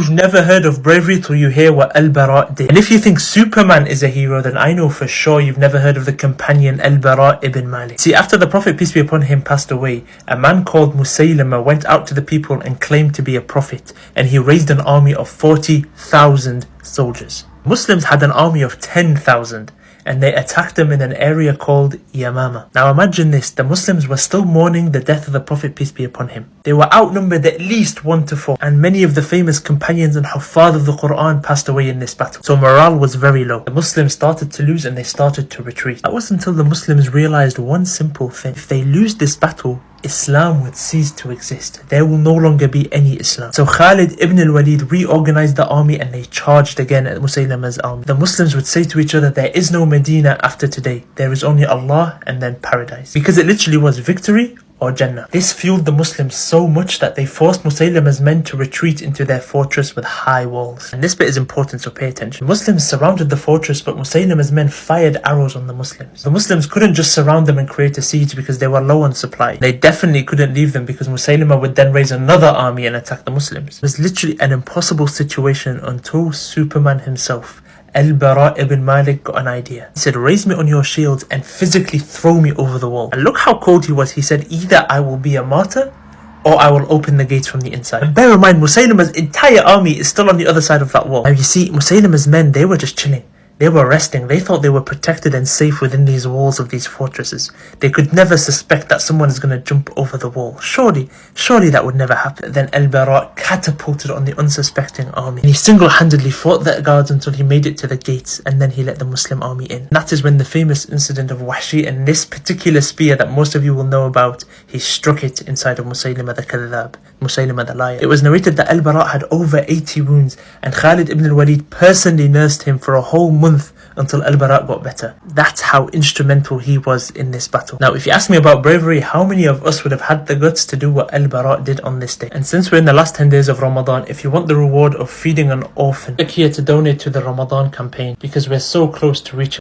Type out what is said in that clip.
You've never heard of bravery till you hear what Al-Bara did. And if you think Superman is a hero, then I know for sure you've never heard of the companion Al-Bara ibn Malik. See, after the Prophet, peace be upon him, passed away, a man called Musaylama went out to the people and claimed to be a prophet, and he raised an army of 40,000 soldiers. Muslims had an army of 10,000. And they attacked them in an area called Yamama. Now imagine this, the Muslims were still mourning the death of the Prophet, peace be upon him. They were outnumbered at least 1 to 4, and many of the famous companions and Huffaz of the Quran passed away in this battle. So morale was very low. The Muslims started to lose and they started to retreat. That was until the Muslims realized one simple thing. If they lose this battle, Islam would cease to exist. There will no longer be any Islam. So Khalid ibn al-Walid reorganized the army and they charged again at Musaylama's army. The Muslims would say to each other, there is no Medina after today. There is only Allah and then paradise. Because it literally was victory or Jannah. This fueled the Muslims so much that they forced Musaylama's men to retreat into their fortress with high walls. And this bit is important, so pay attention. Muslims surrounded the fortress, but Musaylama's men fired arrows on the Muslims. The Muslims couldn't just surround them and create a siege because they were low on supply. They definitely couldn't leave them because Musaylama would then raise another army and attack the Muslims. It was literally an impossible situation until Superman himself, Al-Bara ibn Malik, got an idea. He said, raise me on your shields and physically throw me over the wall. And look how cold he was. He said, either I will be a martyr or I will open the gates from the inside. And bear in mind, Musaylama's entire army is still on the other side of that wall. Now you see, Musaylama's men, they were just chilling. They were resting. They thought they were protected and safe within these walls of these fortresses. They could never suspect that someone is going to jump over the wall. Surely that would never happen. Then Al-Bara catapulted on the unsuspecting army. And he single-handedly fought the guards until he made it to the gates, and then he let the Muslim army in. And that is when the famous incident of Wahshi and this particular spear that most of you will know about, he struck it inside of Musaylama the Kadhab, Musaylama the liar. It was narrated that Al-Bara had over 80 wounds, and Khalid ibn al-Walid personally nursed him for a whole month until Al-Bara got better. That's how instrumental he was in this battle. Now, if you ask me about bravery, how many of us would have had the guts to do what Al-Bara did on this day? And since we're in the last 10 days of Ramadan, if you want the reward of feeding an orphan, click here to donate to the Ramadan campaign because we're so close to reaching